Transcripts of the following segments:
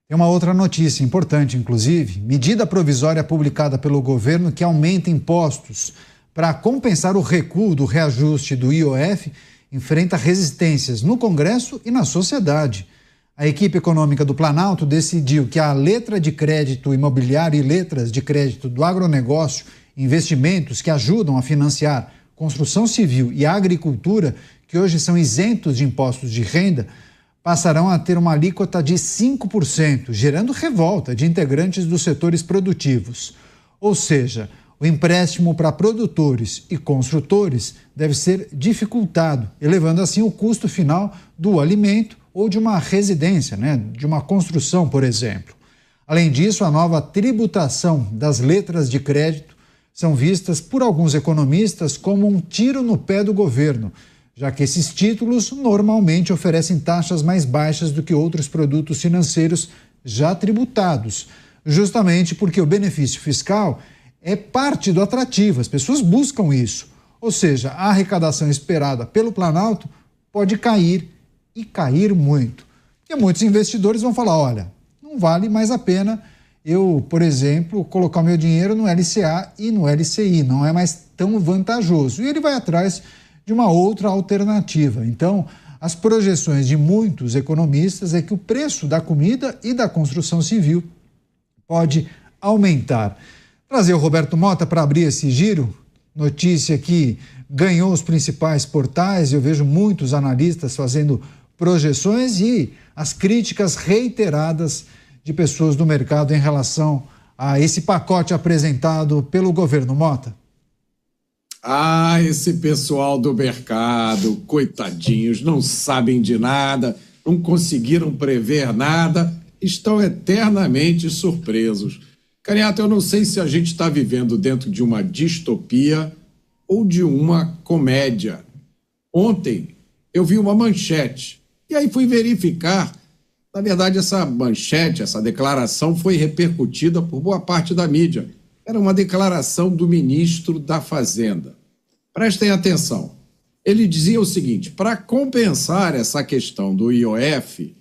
Tem uma outra notícia importante, inclusive, medida provisória publicada pelo governo que aumenta impostos para compensar o recuo do reajuste do IOF, enfrenta resistências no Congresso e na sociedade. A equipe econômica do Planalto decidiu que a letra de crédito imobiliário e letras de crédito do agronegócio, investimentos que ajudam a financiar construção civil e agricultura, que hoje são isentos de impostos de renda, passarão a ter uma alíquota de 5%, gerando revolta de integrantes dos setores produtivos. Ou seja, o empréstimo para produtores e construtores deve ser dificultado, elevando assim o custo final do alimento ou de uma residência, de uma construção, por exemplo. Além disso, a nova tributação das letras de crédito são vistas por alguns economistas como um tiro no pé do governo, já que esses títulos normalmente oferecem taxas mais baixas do que outros produtos financeiros já tributados, justamente porque o benefício fiscal é parte do atrativo, as pessoas buscam isso. Ou seja, a arrecadação esperada pelo Planalto pode cair e cair muito. E muitos investidores vão falar, olha, não vale mais a pena eu, por exemplo, colocar o meu dinheiro no LCA e no LCI, não é mais tão vantajoso. E ele vai atrás de uma outra alternativa. Então, as projeções de muitos economistas é que o preço da comida e da construção civil pode aumentar. Trazer o Roberto Mota para abrir esse giro, notícia que ganhou os principais portais, eu vejo muitos analistas fazendo projeções e as críticas reiteradas de pessoas do mercado em relação a esse pacote apresentado pelo governo. Mota. Esse pessoal do mercado, coitadinhos, não sabem de nada, não conseguiram prever nada, estão eternamente surpresos. Cariato, eu não sei se a gente está vivendo dentro de uma distopia ou de uma comédia. Ontem eu vi uma manchete e aí fui verificar. Na verdade, essa manchete, essa declaração foi repercutida por boa parte da mídia. Era uma declaração do ministro da Fazenda. Prestem atenção. Ele dizia o seguinte: para compensar essa questão do IOF,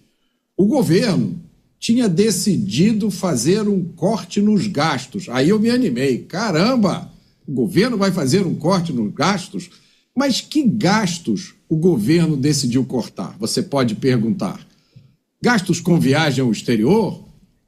o governo tinha decidido fazer um corte nos gastos. Aí eu me animei. Caramba, o governo vai fazer um corte nos gastos? Mas que gastos o governo decidiu cortar? Você pode perguntar. Gastos com viagem ao exterior?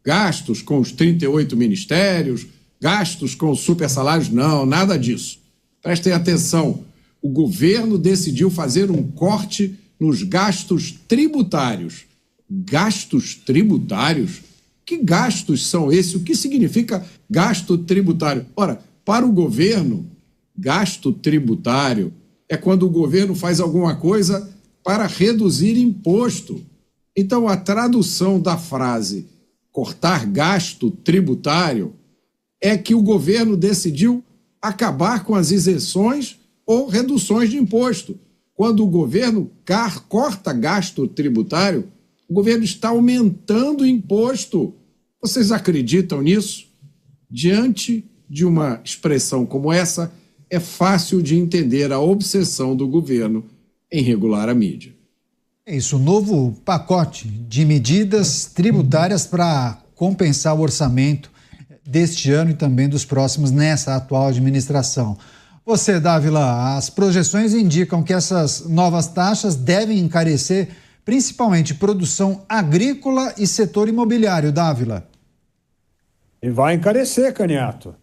Gastos com os 38 ministérios? Gastos com super salários? Não, nada disso. Prestem atenção. O governo decidiu fazer um corte nos gastos tributários. Gastos tributários? Que gastos são esses? O que significa gasto tributário? Ora, para o governo, gasto tributário é quando o governo faz alguma coisa para reduzir imposto. Então, a tradução da frase cortar gasto tributário é que o governo decidiu acabar com as isenções ou reduções de imposto. Quando o governo corta gasto tributário, o governo está aumentando o imposto. Vocês acreditam nisso? Diante de uma expressão como essa, é fácil de entender a obsessão do governo em regular a mídia. É isso, o novo pacote de medidas tributárias para compensar o orçamento deste ano e também dos próximos nessa atual administração. Você, Dávila, as projeções indicam que essas novas taxas devem encarecer principalmente produção agrícola e setor imobiliário, Dávila. E vai encarecer, Caniato.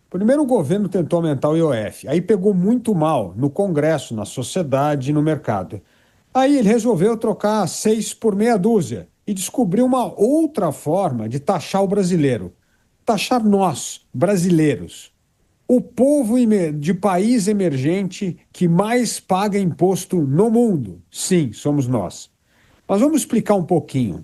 Primeiro o governo tentou aumentar o IOF, aí pegou muito mal no Congresso, na sociedade e no mercado. Aí ele resolveu trocar 6 por meia dúzia e descobriu uma outra forma de taxar o brasileiro. Taxar nós, brasileiros. O povo de país emergente que mais paga imposto no mundo. Sim, somos nós. Mas vamos explicar um pouquinho.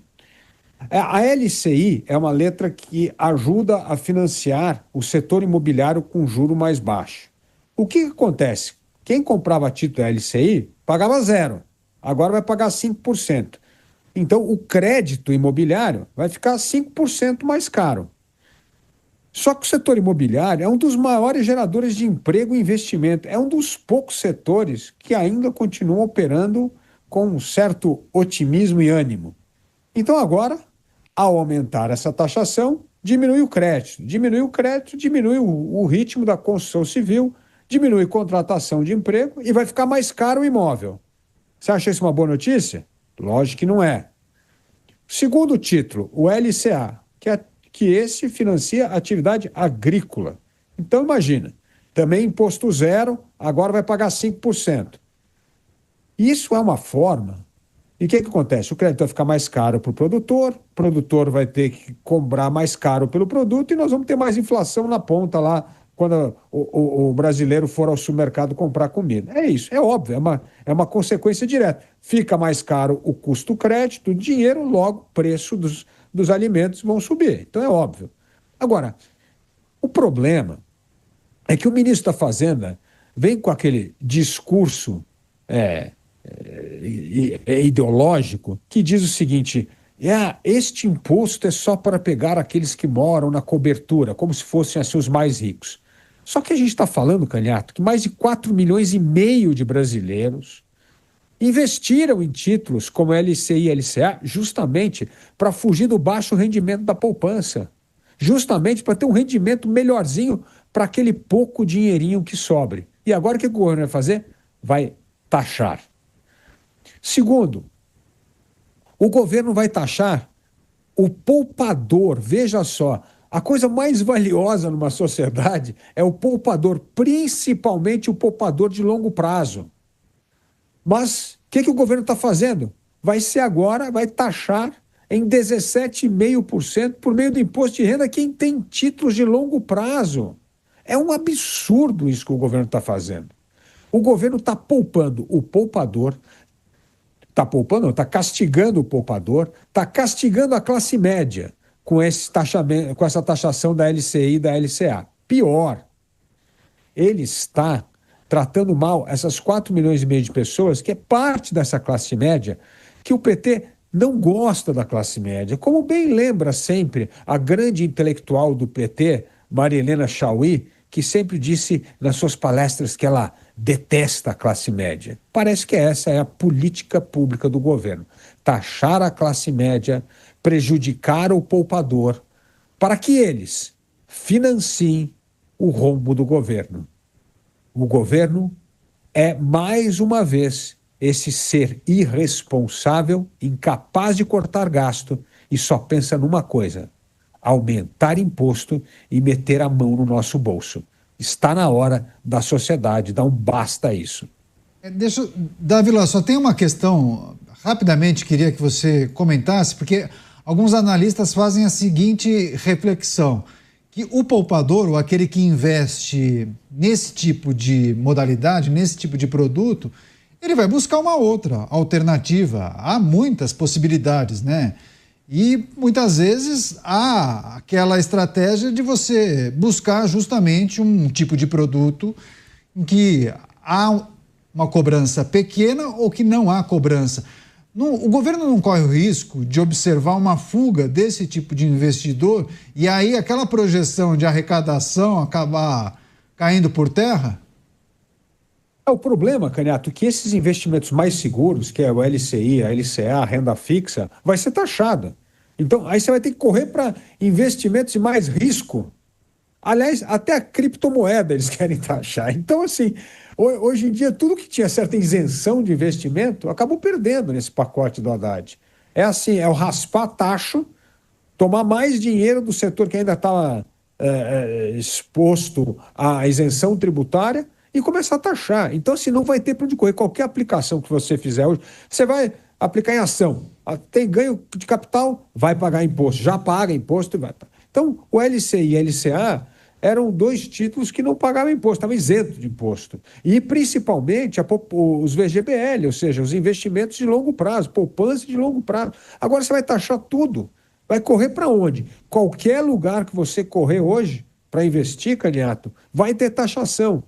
A LCI é uma letra que ajuda a financiar o setor imobiliário com juro mais baixo. O que acontece? Quem comprava título da LCI pagava 0. Agora vai pagar 5%. Então, o crédito imobiliário vai ficar 5% mais caro. Só que o setor imobiliário é um dos maiores geradores de emprego e investimento. É um dos poucos setores que ainda continuam operando com um certo otimismo e ânimo. Então, agora, Ao aumentar essa taxação, diminui o crédito. Diminui o crédito, diminui o ritmo da construção civil, diminui contratação de emprego e vai ficar mais caro o imóvel. Você acha isso uma boa notícia? Lógico que não é. Segundo título, o LCA, que esse financia a atividade agrícola. Então, imagina, também imposto zero, agora vai pagar 5%. Isso é uma forma. E o que acontece? O crédito vai ficar mais caro para o produtor vai ter que cobrar mais caro pelo produto e nós vamos ter mais inflação na ponta lá quando o brasileiro for ao supermercado comprar comida. É isso, é óbvio, é uma consequência direta. Fica mais caro o custo do crédito, o dinheiro, logo o preço dos alimentos vão subir. Então é óbvio. Agora, o problema é que o ministro da Fazenda vem com aquele discurso ideológico que diz o seguinte: este imposto é só para pegar aqueles que moram na cobertura, como se fossem assim, os mais ricos. Só que a gente está falando, Canhato, que mais de 4,5 milhões de brasileiros investiram em títulos como LCI e LCA justamente para fugir do baixo rendimento da poupança, justamente para ter um rendimento melhorzinho para aquele pouco dinheirinho que sobre. E agora o que o governo vai fazer? Vai taxar. Segundo, o governo vai taxar o poupador. Veja só, a coisa mais valiosa numa sociedade é o poupador, principalmente o poupador de longo prazo. Mas o que o governo está fazendo? Vai taxar em 17,5% por meio do imposto de renda quem tem títulos de longo prazo. É um absurdo isso que o governo está fazendo. O governo está poupando o poupador, está castigando o poupador, está castigando a classe média com essa taxação da LCI e da LCA. Pior, ele está tratando mal essas 4,5 milhões de pessoas, que é parte dessa classe média, que o PT não gosta da classe média. Como bem lembra sempre a grande intelectual do PT, Maria Helena Chauí, que sempre disse nas suas palestras que ela detesta a classe média. Parece que essa é a política pública do governo. Taxar a classe média, prejudicar o poupador, para que eles financiem o rombo do governo. O governo é, mais uma vez, esse ser irresponsável, incapaz de cortar gasto e só pensa numa coisa: aumentar imposto e meter a mão no nosso bolso. Está na hora da sociedade dar um basta a isso. Dávila, só tem uma questão, rapidamente queria que você comentasse, porque alguns analistas fazem a seguinte reflexão, que o poupador, ou aquele que investe nesse tipo de modalidade, nesse tipo de produto, ele vai buscar uma outra alternativa. Há muitas possibilidades, né? E muitas vezes há aquela estratégia de você buscar justamente um tipo de produto em que há uma cobrança pequena ou que não há cobrança. O governo não corre o risco de observar uma fuga desse tipo de investidor e aí aquela projeção de arrecadação acabar caindo por terra? O problema, Canhato, é que esses investimentos mais seguros, que é o LCI, a LCA, a renda fixa, vai ser taxada. Então, aí você vai ter que correr para investimentos de mais risco. Aliás, até a criptomoeda eles querem taxar. Então, assim, hoje em dia, tudo que tinha certa isenção de investimento acabou perdendo nesse pacote do Haddad. É assim, é o raspar taxa, tomar mais dinheiro do setor que ainda estava exposto à isenção tributária e começar a taxar. Então, assim, não vai ter para onde correr. Qualquer aplicação que você fizer hoje, você vai aplicar em ação. Tem ganho de capital, vai pagar imposto. Já paga imposto e vai. Então, o LCI e a LCA eram dois títulos que não pagavam imposto, estavam isentos de imposto. E, principalmente, os VGBL, ou seja, os investimentos de longo prazo, poupança de longo prazo. Agora você vai taxar tudo. Vai correr para onde? Qualquer lugar que você correr hoje para investir, Canhato, vai ter taxação.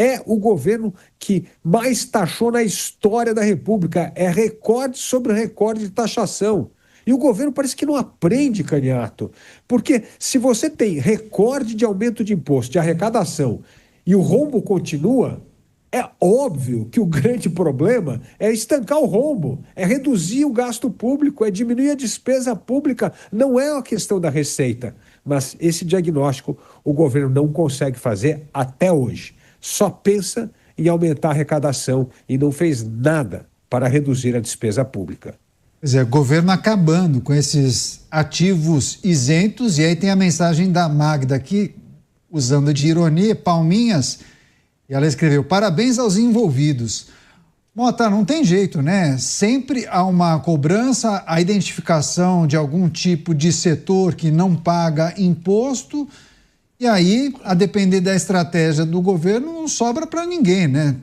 É o governo que mais taxou na história da República. É recorde sobre recorde de taxação. E o governo parece que não aprende, Canhato. Porque se você tem recorde de aumento de imposto, de arrecadação, e o rombo continua, É óbvio que o grande problema é estancar o rombo, é reduzir o gasto público, é diminuir a despesa pública. Não é uma questão da receita, mas esse diagnóstico o governo não consegue fazer até hoje. Só pensa em aumentar a arrecadação e não fez nada para reduzir a despesa pública. Pois é, governo acabando com esses ativos isentos, e aí tem a mensagem da Magda aqui, usando de ironia, palminhas, e ela escreveu: parabéns aos envolvidos. Mota, não tem jeito, né? Sempre há uma cobrança, a identificação de algum tipo de setor que não paga imposto, e aí, a depender da estratégia do governo, não sobra para ninguém, né?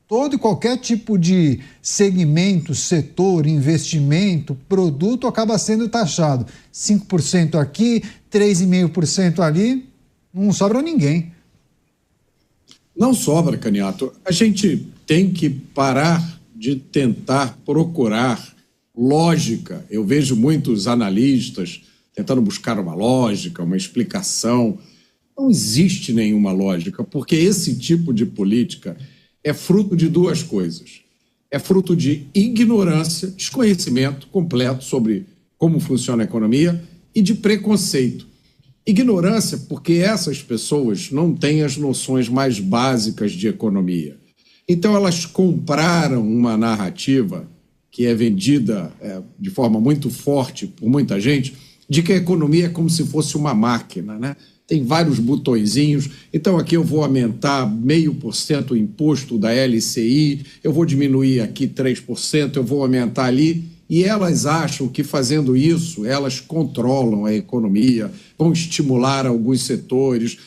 Todo e qualquer tipo de segmento, setor, investimento, produto acaba sendo taxado. 5% aqui, 3,5% ali, não sobra ninguém. Não sobra, Caniato. A gente tem que parar de tentar procurar lógica. Eu vejo muitos analistas tentando buscar uma lógica, uma explicação. Não existe nenhuma lógica, porque esse tipo de política é fruto de duas coisas. É fruto de ignorância, desconhecimento completo sobre como funciona a economia e de preconceito. Ignorância porque essas pessoas não têm as noções mais básicas de economia. Então elas compraram uma narrativa que é vendida de forma muito forte por muita gente, de que a economia é como se fosse uma máquina, né? Tem vários botõezinhos, então aqui eu vou aumentar 0,5% o imposto da LCI, eu vou diminuir aqui 3%, eu vou aumentar ali. E elas acham que fazendo isso, elas controlam a economia, vão estimular alguns setores,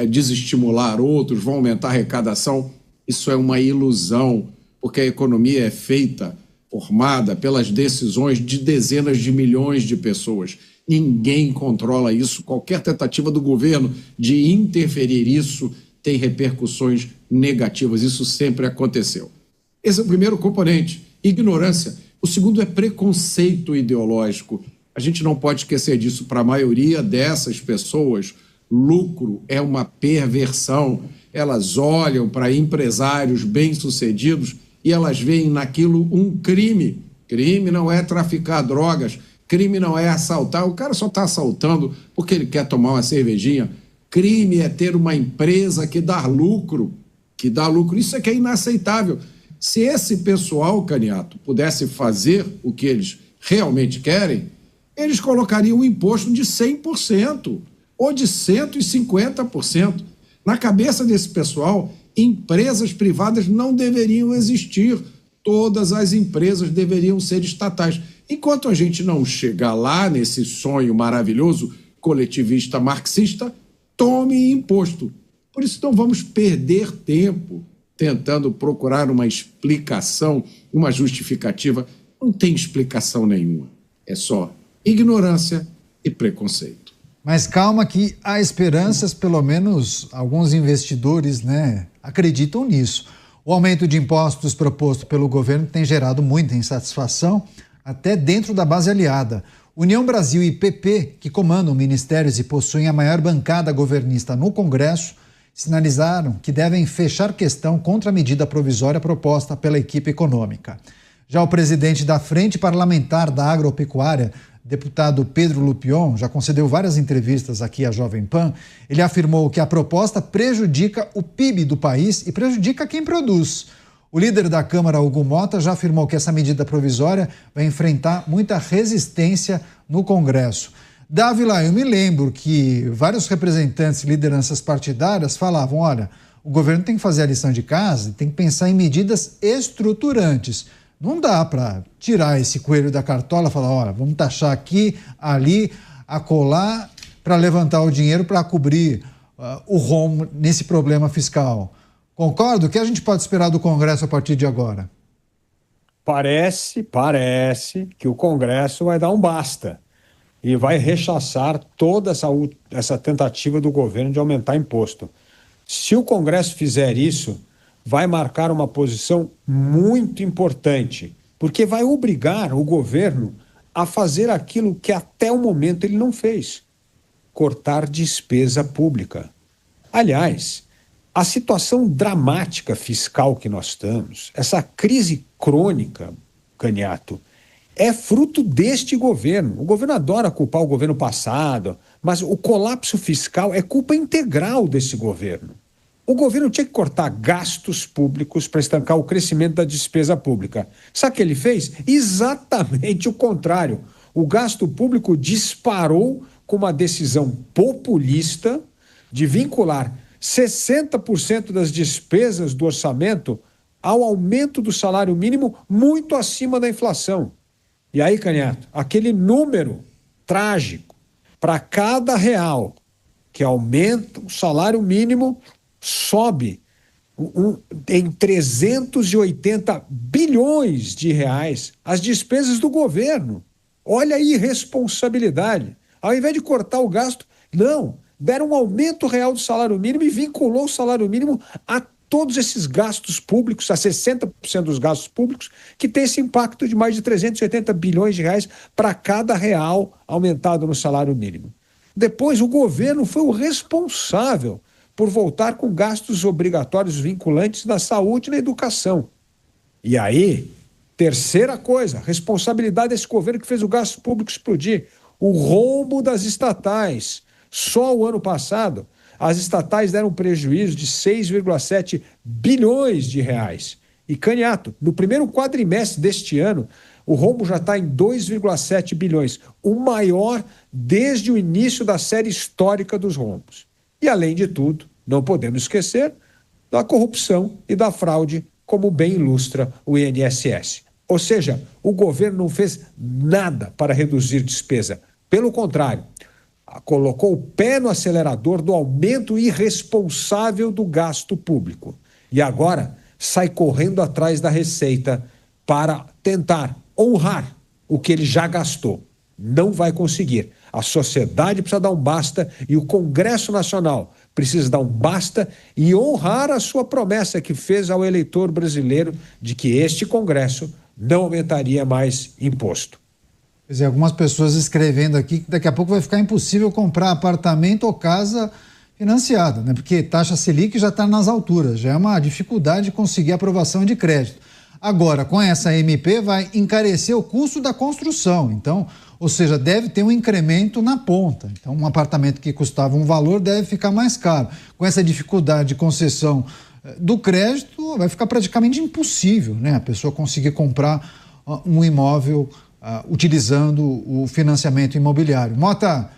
desestimular outros, vão aumentar a arrecadação. Isso é uma ilusão, porque a economia é feita, formada pelas decisões de dezenas de milhões de pessoas. Ninguém controla isso. Qualquer tentativa do governo de interferir isso tem repercussões negativas. Isso sempre aconteceu. Esse é o primeiro componente, ignorância. O segundo é preconceito ideológico. A gente não pode esquecer disso. Para a maioria dessas pessoas, lucro é uma perversão. Elas olham para empresários bem-sucedidos e elas veem naquilo um crime. Crime não é traficar drogas, crime não é assaltar. O cara só está assaltando porque ele quer tomar uma cervejinha. Crime é ter uma empresa que dá lucro, Isso é que é inaceitável. Se esse pessoal, Caniato, pudesse fazer o que eles realmente querem, eles colocariam um imposto de 100% ou de 150%. Na cabeça desse pessoal, empresas privadas não deveriam existir. Todas as empresas deveriam ser estatais. Enquanto a gente não chegar lá nesse sonho maravilhoso, coletivista, marxista, tome imposto. Por isso não vamos perder tempo tentando procurar uma explicação, uma justificativa. Não tem explicação nenhuma. É só ignorância e preconceito. Mas calma que há esperanças, pelo menos alguns investidores, né, acreditam nisso. O aumento de impostos proposto pelo governo tem gerado muita insatisfação, até dentro da base aliada. União Brasil e PP, que comandam ministérios e possuem a maior bancada governista no Congresso, sinalizaram que devem fechar questão contra a medida provisória proposta pela equipe econômica. Já o presidente da Frente Parlamentar da Agropecuária, deputado Pedro Lupion, já concedeu várias entrevistas aqui à Jovem Pan. Ele afirmou que a proposta prejudica o PIB do país e prejudica quem produz. O líder da Câmara, Hugo Mota, já afirmou que essa medida provisória vai enfrentar muita resistência no Congresso. Dávila, eu me lembro que vários representantes, lideranças partidárias falavam, olha, o governo tem que fazer a lição de casa e tem que pensar em medidas estruturantes. Não dá para tirar esse coelho da cartola e falar, olha, vamos taxar aqui, ali, acolá, para levantar o dinheiro para cobrir o rombo nesse problema fiscal. Concorda? O que a gente pode esperar do Congresso a partir de agora? Parece que o Congresso vai dar um basta e vai rechaçar toda essa tentativa do governo de aumentar imposto. Se o Congresso fizer isso, vai marcar uma posição muito importante, porque vai obrigar o governo a fazer aquilo que até o momento ele não fez: cortar despesa pública. Aliás, A situação dramática fiscal que nós estamos, essa crise crônica, Caniato, é fruto deste governo. O governo adora culpar o governo passado, mas o colapso fiscal é culpa integral desse governo. O governo tinha que cortar gastos públicos para estancar o crescimento da despesa pública. Sabe o que ele fez? Exatamente o contrário. O gasto público disparou com uma decisão populista de vincular 60% das despesas do orçamento ao aumento do salário mínimo muito acima da inflação. E aí, Caniato, aquele número trágico, para cada real que aumenta o salário mínimo, sobe em 380 bilhões de reais as despesas do governo. Olha a irresponsabilidade. Ao invés de cortar o gasto, não, deram um aumento real do salário mínimo e vinculou o salário mínimo a todos esses gastos públicos, a 60% dos gastos públicos, que tem esse impacto de mais de 380 bilhões de reais para cada real aumentado no salário mínimo. Depois, o governo foi o responsável por voltar com gastos obrigatórios vinculantes na saúde e na educação. E aí, terceira coisa, responsabilidade desse governo que fez o gasto público explodir, o rombo das estatais. Só o ano passado, as estatais deram um prejuízo de 6,7 bilhões de reais. E, Caniato, no primeiro quadrimestre deste ano, o rombo já está em 2,7 bilhões, o maior desde o início da série histórica dos rombos. E, além de tudo, não podemos esquecer da corrupção e da fraude, como bem ilustra o INSS. Ou seja, o governo não fez nada para reduzir despesa. Pelo contrário, colocou o pé no acelerador do aumento irresponsável do gasto público. E agora sai correndo atrás da receita para tentar honrar o que ele já gastou. Não vai conseguir. A sociedade precisa dar um basta e o Congresso Nacional precisa dar um basta e honrar a sua promessa que fez ao eleitor brasileiro de que este Congresso não aumentaria mais imposto. Pois é, algumas pessoas escrevendo aqui que daqui a pouco vai ficar impossível comprar apartamento ou casa financiada, né? Porque taxa Selic já está nas alturas, já é uma dificuldade conseguir aprovação de crédito. Agora, com essa MP, vai encarecer o custo da construção. Então, ou seja, deve ter um incremento na ponta. Então, um apartamento que custava um valor deve ficar mais caro. Com essa dificuldade de concessão do crédito, vai ficar praticamente impossível, né? A pessoa conseguir comprar um imóvel utilizando o financiamento imobiliário. Mota,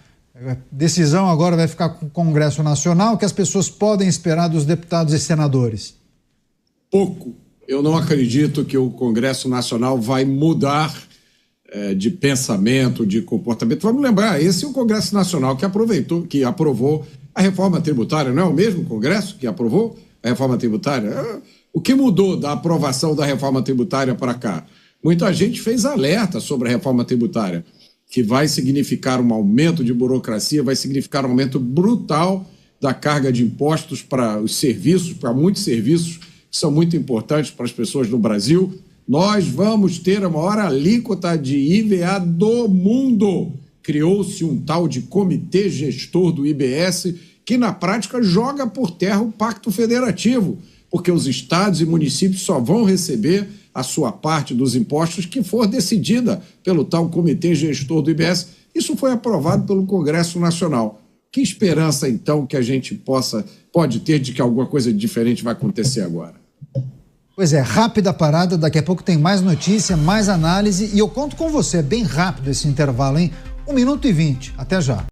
decisão agora vai ficar com o Congresso Nacional. O que as pessoas podem esperar dos deputados e senadores? Pouco. Eu não acredito que o Congresso Nacional vai mudar de pensamento, de comportamento. Vamos lembrar, esse é o Congresso Nacional que aprovou a reforma tributária, não é o mesmo Congresso que aprovou a reforma tributária? O que mudou da aprovação da reforma tributária para cá? Muita gente fez alerta sobre a reforma tributária, que vai significar um aumento de burocracia, vai significar um aumento brutal da carga de impostos para os serviços, para muitos serviços que são muito importantes para as pessoas no Brasil. Nós vamos ter a maior alíquota de IVA do mundo. Criou-se um tal de comitê gestor do IBS que, na prática, joga por terra o Pacto Federativo, porque os estados e municípios só vão receber a sua parte dos impostos que for decidida pelo tal comitê gestor do IBS. Isso foi aprovado pelo Congresso Nacional. Que esperança, então, que a gente pode ter de que alguma coisa diferente vai acontecer agora? Pois é, rápida parada, daqui a pouco tem mais notícia, mais análise e eu conto com você, é bem rápido esse intervalo, hein? 1 minuto e 20, até já.